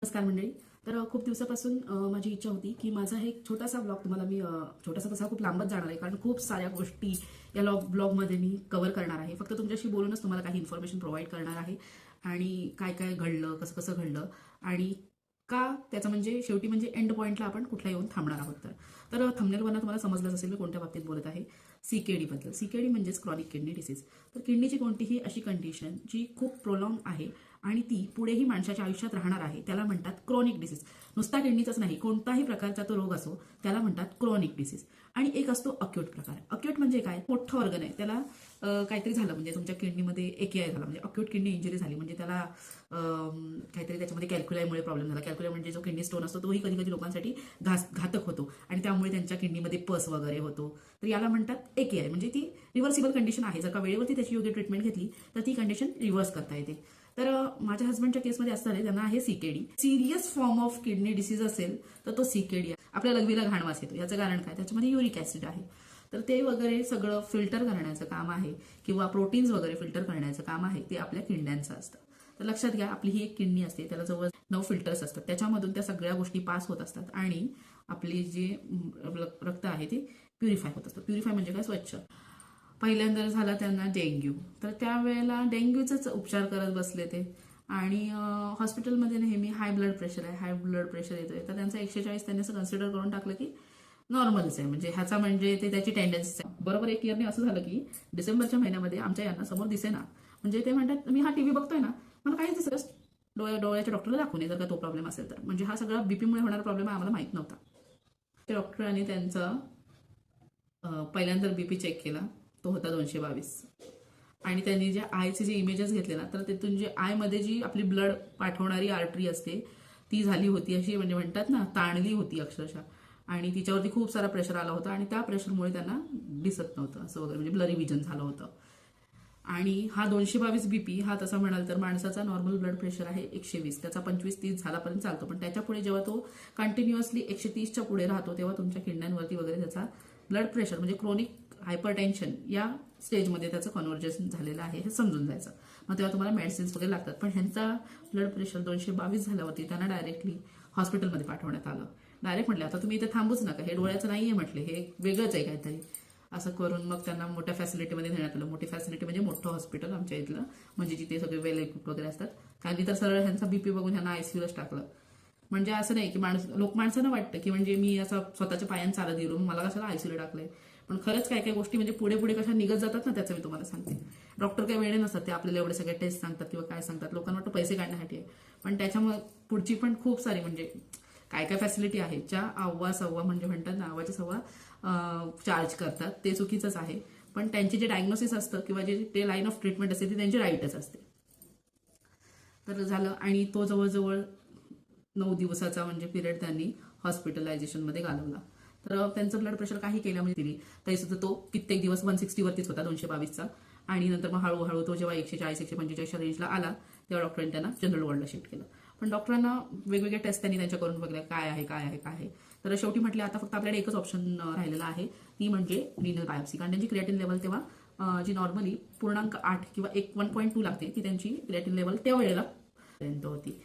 नमस्कार मंडळी. तर खूप दिवसापासून माझी इच्छा होती की माझा एक छोटासा ब्लॉग तुम्हाला मी छोटासा तसा खूप लांबच जाणार आहे, कारण खूप साऱ्या गोष्टी या ब्लॉगमध्ये मी कव्हर करणार आहे. फक्त तुमच्याशी बोलूनच तुम्हाला काही इन्फॉर्मेशन प्रोव्हाइड करणार आहे आणि काय काय घडलं, कसं कसं घडलं आणि का त्याचं म्हणजे शेवटी म्हणजे एंड पॉईंटला आपण कुठला येऊन थांबणार आहोत. तर थंबनेलवरनं तुम्हाला समजलंच असेल मी कोणत्या बाबतीत बोलत आहे. सीकेडी बद्दल. सीकेडी म्हणजेच क्रॉनिक किडनी डिसीज. तर किडनीची कोणतीही अशी कंडिशन जी खूप प्रोलॉंग आहे आणि ती पुढेही माणसाच्या आयुष्यात राहणार आहे त्याला म्हणतात क्रॉनिक डिसीज. नुसता किडनीचाच नाही, कोणताही प्रकारचा तो रोग असो त्याला म्हणतात क्रॉनिक डिसीज. आणि एक असतो अक्यूट प्रकार. अक्यूट म्हणजे काय? मोठं ऑर्गन आहे त्याला काहीतरी झालं म्हणजे तुमच्या किडनीमध्ये एकेआय झाला म्हणजे अक्यूट किडनी इंजुरी झाली म्हणजे त्याला काहीतरी त्याच्यामध्ये कॅल्क्युलायमुळे प्रॉब्लेम झाला. कॅल्क्युलाय म्हणजे जो किडनी स्टोन असतो तोही कधी कधी लोकांसाठी घातक होतो आणि त्यामुळे त्यांच्या किडनीमध्ये पस वगैरे होतो. तर याला म्हणतात एकेआय. म्हणजे ती रिव्हर्सिबल कंडिशन आहे. जर का वेळेवरती त्याची योग्य ट्रीटमेंट घेतली तर ती कंडिशन रिव्हर्स करता येते. तर माझ्या हस्बंडच्या केसमध्ये असं झालं, त्यांना आहे CKD. Serious form of kidney disease असेल तर तो सीकेडी आहे. आपल्या लघवीला घाण वास येतो. याचं कारण काय? त्याच्यामध्ये युरिक ऍसिड आहे. तर ते वगैरे सगळं फिल्टर करण्याचं काम आहे किंवा प्रोटीन्स वगैरे फिल्टर करण्याचं काम आहे ते आपल्या किडण्यांचं असतं. तर लक्षात घ्या, आपली ही एक किडनी असते, त्याला जवळ 9 फिल्टर्स असतात. त्याच्यामधून त्या सगळ्या गोष्टी पास होत असतात आणि आपली जे रक्त आहे ते प्युरिफाय होत असतं. प्युरिफाय म्हणजे काय? स्वच्छ. पहिल्यांदा झाला त्यांना डेंग्यू. तर त्यावेळेला डेंग्यूचाच उपचार करत बसले ते आणि हॉस्पिटलमध्ये नेहमी हाय ब्लड प्रेशर आहे, हाय ब्लड प्रेशर येतोय. तर त्यांचं 140 त्यांनी असं कन्सिडर करून टाकलं की नॉर्मलच आहे, म्हणजे ह्याचा म्हणजे ते त्याची टेंडन्सी आहे. बरोबर एक इयरने असं झालं की डिसेंबरच्या महिन्यामध्ये आमच्या यांना समोर दिसेना. म्हणजे ते म्हणतात मी हा टीव्ही बघतोय ना, मला काहीच दिसत. डोळ्याच्या डॉक्टरला दाखवून जर का तो प्रॉब्लेम असेल तर. म्हणजे हा सगळा बीपीमुळे होणारा प्रॉब्लेम आम्हाला माहित नव्हता. डॉक्टरांनी त्यांचा पहिल्यांदा बीपी चेक केला, तो होता 222. आणि त्यांनी जे आयचे जे इमेजेस घेतले ना, तर तिथून जे आयमध्ये जी आपली ब्लड पाठवणारी आर्टरी असते ती झाली होती, अशी म्हणजे म्हणतात ना, ताणली होती अक्षरशः. आणि तिच्यावरती खूप सारा प्रेशर आला होता आणि त्या प्रेशरमुळे त्यांना दिसत नव्हतं असं वगैरे, म्हणजे ब्लरी विजन झालं होतं. आणि हा 222 बीपी हा तसा म्हणाल तर माणसाचा नॉर्मल ब्लड प्रेशर आहे 120, त्याचा 25-30 झालापर्यंत चालतो. पण त्याच्या पुढे जेव्हा तो कंटिन्युअसली 130च्या पुढे राहतो तेव्हा तुमच्या किडण्यांवरती वगैरे त्याचा ब्लड प्रेशर म्हणजे क्रोनिक हायपरटेन्शन या स्टेजमध्ये त्याचं कन्व्हर्जन झालेलं आहे हे समजून जायचं. मग तेव्हा तुम्हाला मेडिसिन्स वगैरे लागतात. पण ह्यांचा ब्लड प्रेशर 222 झाल्यावरती त्यांना डायरेक्टली हॉस्पिटलमध्ये पाठवण्यात आलं. डायरेक्ट म्हटलं आता तुम्ही इथे थांबूच नका, हे डोळ्याचं नाहीये म्हटले, हे वेगळंच आहे काहीतरी. असं करून मग त्यांना मोठ्या फॅसिलिटीमध्ये नेण्यात आलं. मोठी फॅसिलिटी म्हणजे मोठं हॉस्पिटल आमच्या इथलं, म्हणजे जिथे सगळे वेल इक्विप वगैरे असतात. काही तर सरळ ह्यांचा बीपी बघून ह्यांना आयसीयूलाच टाकलं. म्हणजे असं नाही की माणसांना वाटतं की म्हणजे मी असं स्वतःच्या पायानं चालत गेलो, मला कशाला आयसीयूला टाकलंय. पण खरंच काय काय गोष्टी म्हणजे पुढे पुढे कशा निघत जातात ना, त्याचं मी तुम्हाला सांगते. डॉक्टर काही वेळे नसतात, ते आपल्याला एवढे सगळे टेस्ट सांगतात किंवा काय सांगतात, लोकांना वाटतं पैसे काढण्यासाठी आहे. पण त्याच्यामुळे पुढची पण खूप सारी म्हणजे काय काय फॅसिलिटी आहे ज्या सव्वा म्हणजे म्हणतात ना, आवाच्या सव्वा चार्ज करतात, ते चुकीचंच आहे. पण त्यांचे जे डायग्नोसिस असतं किंवा जे ते लाईन ऑफ ट्रीटमेंट असते ती त्यांची राईटच असते. तर झालं आणि तो जवळजवळ 9 दिवसाचा म्हणजे पिरियड त्यांनी हॉस्पिटलायझेशनमध्ये घालवला. तर त्यांचं ब्लड प्रेशर काही केलं म्हणजे दिली तरी सुद्धा तो कित्येक दिवस 160 वरतीच होता, 222चा. आणि नंतर मग हळूहळू तो जेव्हा 140-145 रेंजला आला तेव्हा डॉक्टरांनी त्यांना जनरल वॉर्डला शिफ्ट केलं. पण डॉक्टरांना वेगवेगळे टेस्ट त्यांनी त्यांच्या करून बघले काय आहे काय आहे काय आहे. तर शेवटी म्हटले आता फक्त आपल्याला एकच ऑप्शन राहिलेला आहे, ती म्हणजे रिनल बायोप्सी. कारण त्यांची क्रिएटिन लेवल तेव्हा जी नॉर्मली 0.8 किंवा 1.2 लागते ती त्यांची क्रिएटिन लेवल त्या वेळेला पर्यंत होती.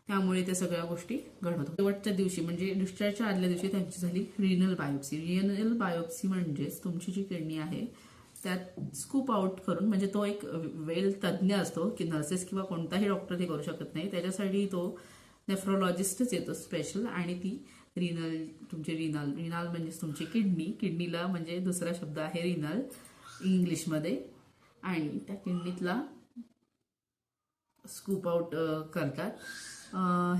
त्यामुळे त्या सगळ्या गोष्टी घडत होत्या. शेवटच्या दिवशी म्हणजे डिस्चार्जच्या आदल्या दिवशी त्यांची झाली रिनल बायोप्सी. रिनल बायोप्सी म्हणजेच तुमची जी किडनी आहे त्यात स्कूप आउट करून, म्हणजे तो एक वेल तज्ज्ञ असतो की नर्सेस किंवा कोणताही डॉक्टर ते करू शकत नाही, त्याच्यासाठी तो नेफ्रोलॉजिस्टच येतो स्पेशल. आणि ती तुमची रिनल म्हणजेच तुमची किडनीला म्हणजे दुसरा शब्द आहे रिनल इंग्लिशमध्ये. आणि त्या किडनीतला स्कूप आउट करतात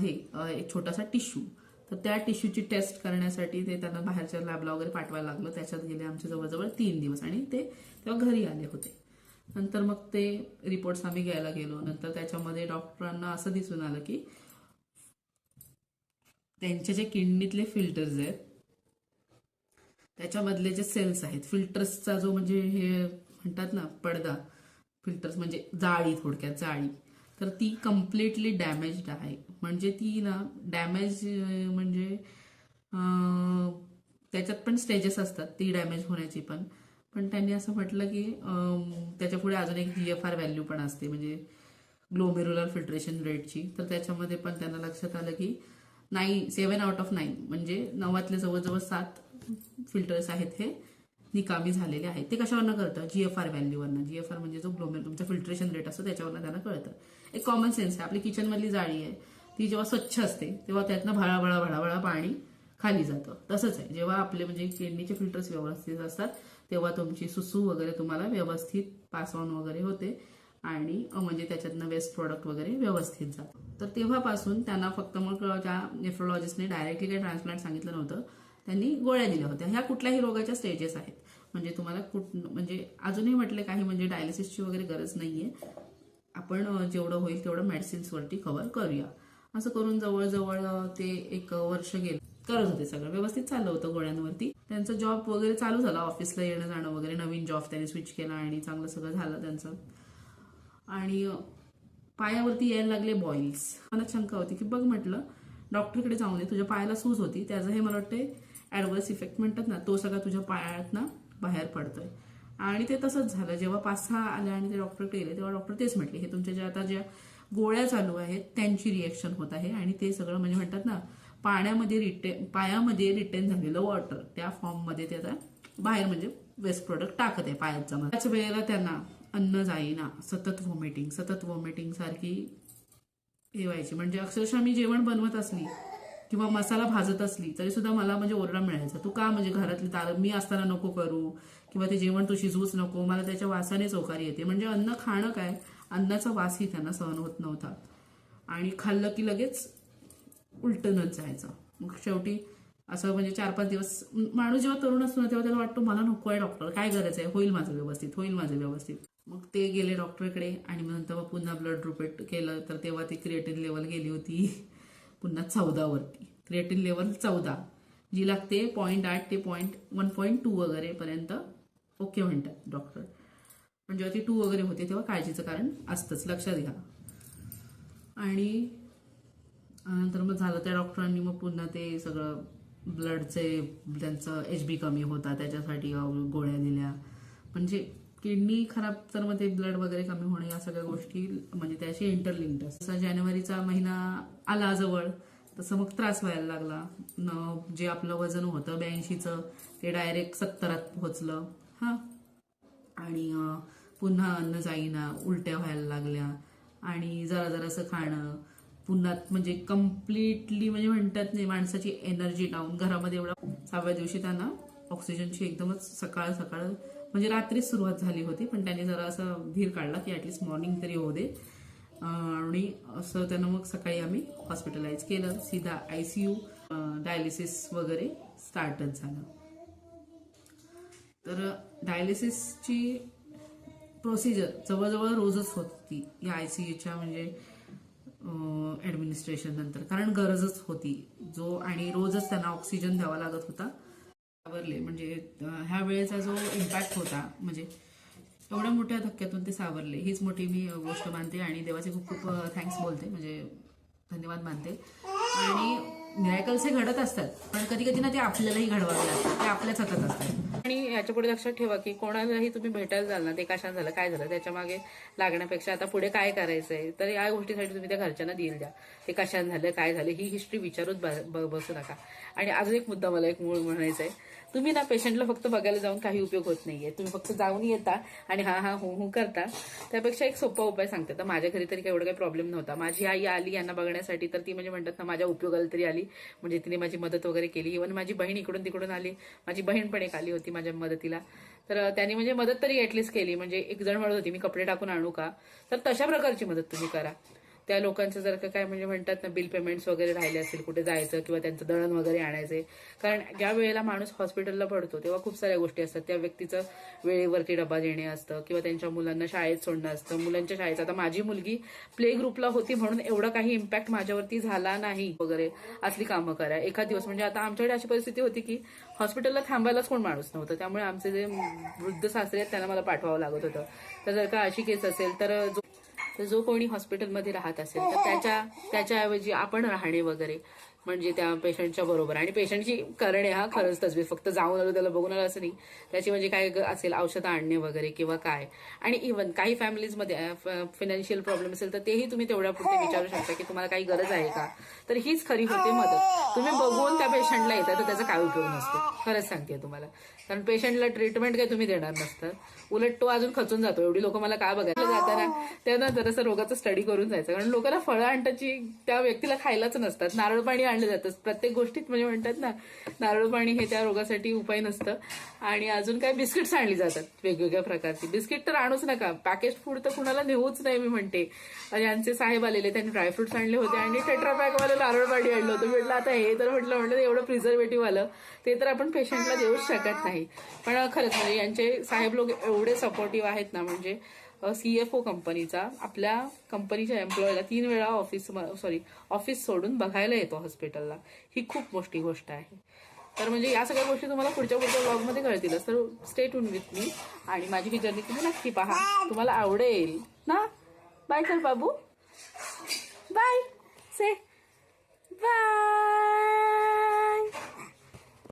एक छोटासा टिश्यू. तर त्या टिश्यूची टेस्ट करण्यासाठी ते त्यांना बाहेरच्या लॅबला वगैरे पाठवायला लागलं. त्याच्यात गेले आमचे जवळजवळ 3 दिवस आणि ते तेव्हा घरी आले होते. नंतर मग ते रिपोर्ट्स आम्ही घ्यायला गेलो. नंतर त्याच्यामध्ये डॉक्टरांना असं दिसून आलं की त्यांचे जे किडनीतले फिल्टर्स आहेत त्याच्यामधले जे सेल्स आहेत, फिल्टर्सचा जो म्हणजे हे म्हणतात ना पडदा, फिल्टर्स म्हणजे जाळी, थोडक्यात जाळी, तर ती कम्प्लिटली डॅमेज्ड आहे. म्हणजे ती ना डॅमेज म्हणजे त्याच्यात पण स्टेजेस असतात ती डॅमेज होण्याची पण. पण त्यांनी असं म्हटलं की त्याच्या पुढे अजून एक GFR व्हॅल्यू पण असते, म्हणजे ग्लोमेरुलर फिल्ट्रेशन रेटची, तर त्याच्यामध्ये पण त्यांना लक्षात आलं की 7 आउट ऑफ 9 म्हणजे 9 जवळजवळ 7 फिल्टर्स आहेत हे निकामी झालेले आहेत. ते कशावरनं कळतं? GFR व्हॅल्यूवरनं. GFR म्हणजे जो तुमचा फिल्ट्रेशन रेट असतो त्याच्यावरनं त्यांना कळतं. एक कॉमन सेन्स आहे. आपली किचनमधली जाळी आहे ती जेव्हा स्वच्छ असते तेव्हा त्यातनं भळाभळा भळाभळा पाणी खाली जातं. तसंच आहे, जेव्हा आपले म्हणजे किडनीचे फिल्टर्स व्यवस्थित असतात तेव्हा तुमची सुसू वगैरे तुम्हाला व्यवस्थित पास ऑन वगैरे होते आणि म्हणजे त्याच्यातनं वेस्ट प्रोडक्ट वगैरे व्यवस्थित जातं. तर तेव्हापासून त्यांना फक्त मग त्या नेफ्रोलॉजिस्टने डायरेक्टली काही ट्रान्सप्लांट सांगितलं नव्हतं, त्यांनी गोळ्या दिल्या होत्या. ह्या कुठल्याही रोगाच्या स्टेजेस आहेत. म्हणजे तुम्हाला म्हणजे अजूनही म्हटले काही म्हणजे डायलिसिसची वगैरे गरज नाहीये, आपण जेवढं होईल तेवढं मेडिसिन्सवरती कव्हर करूया. असं करून जवळजवळ ते 1 वर्ष गेलं. करत होते, सगळं व्यवस्थित चाललं होतं गोळ्यांवरती. त्यांचं जॉब वगैरे चालू झाला, ऑफिसला येणं जाणं वगैरे, नवीन जॉब त्यांनी स्विच केला आणि चांगलं सगळं झालं त्यांचं. आणि पायावरती यायला लागले बॉईल्स. मला शंका होती की बघ म्हटलं डॉक्टरकडे जाऊन दे, तुझ्या पायाला सूज होती त्याचं हे मला वाटतं ऍडव्हर्स इफेक्ट म्हणतात ना, तो सगळा तुझ्या पायातनं बाहेर पडतोय. आणि ते तसंच झालं. जेव्हा 5-6 आल्या आणि ते डॉक्टरकडे गेले तेव्हा डॉक्टर तेच म्हटले, हे तुमच्या ज्या गोळ्या चालू आहेत त्यांची रिएक्शन होत आहे आणि ते सगळं म्हणजे म्हणतात ना पायामध्ये रिटेन झालेलं वॉटर त्या फॉर्ममध्ये ते आता बाहेर म्हणजे वेस्ट प्रोडक्ट टाकत आहे पायात जमा. त्याच वेळेला त्यांना अन्न जाईना, सतत व्हॉमिटिंग सारखी हे व्हायची. म्हणजे अक्षरशः मी जेवण बनवत असली किंवा मसाला भाजत असली तरी सुद्धा मला म्हणजे ओरडा मिळायचा, तू का म्हणजे घरातली तारं मी असताना नको करू किंवा ते जेवण तू शिजवूच नको, मला त्याच्या वासाने चोकारी येते. म्हणजे अन्न खाणं काय, अन्नाचा वासही त्यांना सहन होत नव्हता आणि खाल्लं की लगेच उलटणच जायचं. मग शेवटी असं म्हणजे 4-5 दिवस माणूस जेव्हा तरुण असतो ना तेव्हा त्याला वाटतो मला नको आहे डॉक्टर, काय गरज आहे, होईल माझं व्यवस्थित. मग ते गेले डॉक्टरकडे आणि मग नंतर पून्हा ब्लड रिपोर्ट केलं तर तेव्हा ती क्रिएटिन लेवल गेली होती पुन्हा 14 वरती. क्रिएटिन लेवल 14 जी लागते 0.8 ते 1.2 वगैरे पर्यंत ओके म्हणतात डॉक्टर. पण जेव्हा ती 2 वगैरे होते तेव्हा काळजीचं कारण असतंच, लक्षात घ्या. आणि नंतर मग झालं त्या डॉक्टरांनी मग पुन्हा ते सगळं त्यांचं HB कमी होता त्याच्यासाठी गोळ्या दिल्या. म्हणजे किडनी खराब तर मग ते ब्लड वगैरे कमी होणे या सगळ्या गोष्टी म्हणजे त्याशी इंटरलिंक्ड असतात. जसा जानेवारीचा महिना आला जवळ तसं मग त्रास व्हायला लागला. जे आपलं वजन होतं 82चं ते डायरेक्ट 70त पोहोचलं. आणि पुन्हा अन्न जाईना, उलट्या व्हायला लागल्या आणि जरासं खाणं पुन्हा म्हणजे कम्प्लिटली म्हणजे म्हणतात नाही माणसाची एनर्जी डाऊन. घरामध्ये एवढा 6व्या दिवशी त्यांना ऑक्सिजनची एकदमच सकाळ म्हणजे रात्रीच सुरुवात झाली होती, पण त्यांनी जरा असं धीर काढला की ऍटलिस्ट मॉर्निंग तरी होऊ दे. आणि असं त्यानं मग सकाळी आम्ही हॉस्पिटलाइज केलं, सीधा ICU, डायलिसिस वगैरे स्टार्टच झालं. तर डायलिसिसची प्रोसिजर जवळजवळ रोजच होती या ICUच्या म्हणजे ऍडमिनिस्ट्रेशन नंतर, कारण गरजच होती आणि रोजच त्यांना ऑक्सिजन द्यावा लागत होता. सावरले म्हणजे ह्या वेळेचा जो इम्पॅक्ट होता म्हणजे एवढ्या मोठ्या धक्क्यातून ते सावरले, हीच मोठी मी गोष्ट मानते आणि देवाचे खूप खूप थँक्स बोलते, म्हणजे धन्यवाद मानते. आणि मिरॅकल्स हे घडत असतात पण कधी कधी ना ते आपल्यालाही घडवावे लागतात, ते आपल्याच हातात असतात. आणि याच्या पुढे लक्षात ठेवा की कोणालाही तुम्ही भेटायला जाल ना, ते कशाने झालं काय झालं त्याच्या मागे लागण्यापेक्षा आता पुढे काय करायचंय तर या गोष्टीसाठी तुम्ही त्या घरच्यांना डील द्या. ते कशाने झालं काय झालं ही हिस्ट्री विचारूच बसू नका. आणि अजून एक मुद्दा मला एक मूळ म्हणायचा आहे, तुम्ही ना पेशंटला फक्त बघायला जाऊन काही उपयोग होत नाहीये. तुम्ही फक्त जाऊन येता आणि हा हो करता. त्यापेक्षा एक सोपा उपाय सांगते. तर माझ्या घरी तरी एवढा काही प्रॉब्लेम नव्हता. माझी आई आली यांना बघण्यासाठी तर ती म्हणजे म्हणतात ना माझ्या उपयोगाला तरी आली, म्हणजे तिने माझी मदत वगैरे केली. इव्हन माझी बहीण इकडून तिकडून आली, माझी बहीण पण एक आली होती माझ्या मदतीला, तर त्यांनी म्हणजे मदत तरी ऍटलीस्ट केली. म्हणजे एक जण म्हणत होती मी कपडे टाकून आणू का, तर तशा प्रकारची मदत तुम्ही करा. त्या लोकांचं जर का काय म्हणजे म्हणतात ना बिल पेमेंट्स वगैरे राहिले असेल कुठे जायचं किंवा त्यांचं दळण वगैरे आणायचंय, कारण ज्या वेळेला माणूस हॉस्पिटलला पडतो तेव्हा खूप साऱ्या गोष्टी असतात. त्या व्यक्तीचं वेळेवरती डबा देणे असतं किंवा त्यांच्या मुलांना शाळेत सोडणं असतं, मुलांच्या शाळेचं. आता माझी मुलगी प्ले ग्रुपला होती म्हणून एवढा काही इम्पॅक्ट माझ्यावरती झाला नाही वगैरे असली कामं करा. एखाद दिवस म्हणजे आता आमच्याकडे अशी परिस्थिती होती की हॉस्पिटलला थांबायलाच कोण माणूस नव्हतं, त्यामुळे आमचे जे वृद्ध सासरे आहेत त्यांना मला पाठवावं लागत होतं. तर जर का अशी केस असेल तर जो कोणी हॉस्पिटलमध्ये राहत असेल तर त्याच्याऐवजी आपण राहणे वगैरे म्हणजे त्या पेशंटच्या बरोबर. आणि पेशंटची करणे हा खरंच तसबीर, फक्त जाऊन आलो त्याला बघून आलं असं नाही, त्याची म्हणजे काय असेल औषधं आणणे वगैरे किंवा काय. आणि इव्हन काही फॅमिलीजमध्ये फायनान्शियल प्रॉब्लेम असेल तर तेही तुम्ही तेवढ्या पुरते विचारू शकता की तुम्हाला काही गरज आहे का. तर हीच खरी होते मदत. तुम्ही बघून त्या पेशंटला येता तर त्याचा काय उपयोग नसतो, खरंच सांगते तुम्हाला. कारण पेशंटला ट्रीटमेंट काही तुम्ही देणार नसतं, उलट तो अजून खचून जातो. एवढी लोक मला काय बघायला जाताना त्यांना जरासं रोगाचं स्टडी करून जायचं. कारण लोकांना फळं आणताची त्या व्यक्तीला खायलाच नसतात, नारळ पाणी आणलं जातं प्रत्येक गोष्टीत. म्हणजे म्हणतात ना, नारळ पाणी हे त्या रोगासाठी उपाय नसतं. आणि अजून काय बिस्किट्स आणली जातात वेगवेगळ्या प्रकारची. बिस्किट तर आणूच नका, पॅकेज फूड तर कुणाला नेऊच नाही मी म्हणते. यांचे साहेब आलेले, त्यांनी ड्रायफ्रुट्स आणले होते आणि टेट्रापॅकवालं नारळ पाणी आणलं होतं. म्हटलं आता हे तर म्हटलं एवढं प्रिझर्वेटिव्ह आलं ते तर आपण पेशंटला देऊच शकत नाही. पण खरंच म्हणजे यांचे साहेब लोक एवढे सपोर्टिव्ह आहेत ना. म्हणजे CFO कंपनीचा आपल्या कंपनीच्या एम्प्लॉयला 3 वेळा ऑफिस सोडून बघायला येतो हॉस्पिटलला. ही खूप मोठी गोष्ट आहे. तर म्हणजे या सगळ्या गोष्टी तुम्हाला पुढच्या ब्लॉगमध्ये कळतीलच. तर स्टे ट्यून विथ मी आणि माझी ही जर्नी तुम्ही नक्की पहा, तुम्हाला आवडेल ना. बाय कर बाबू, बाय से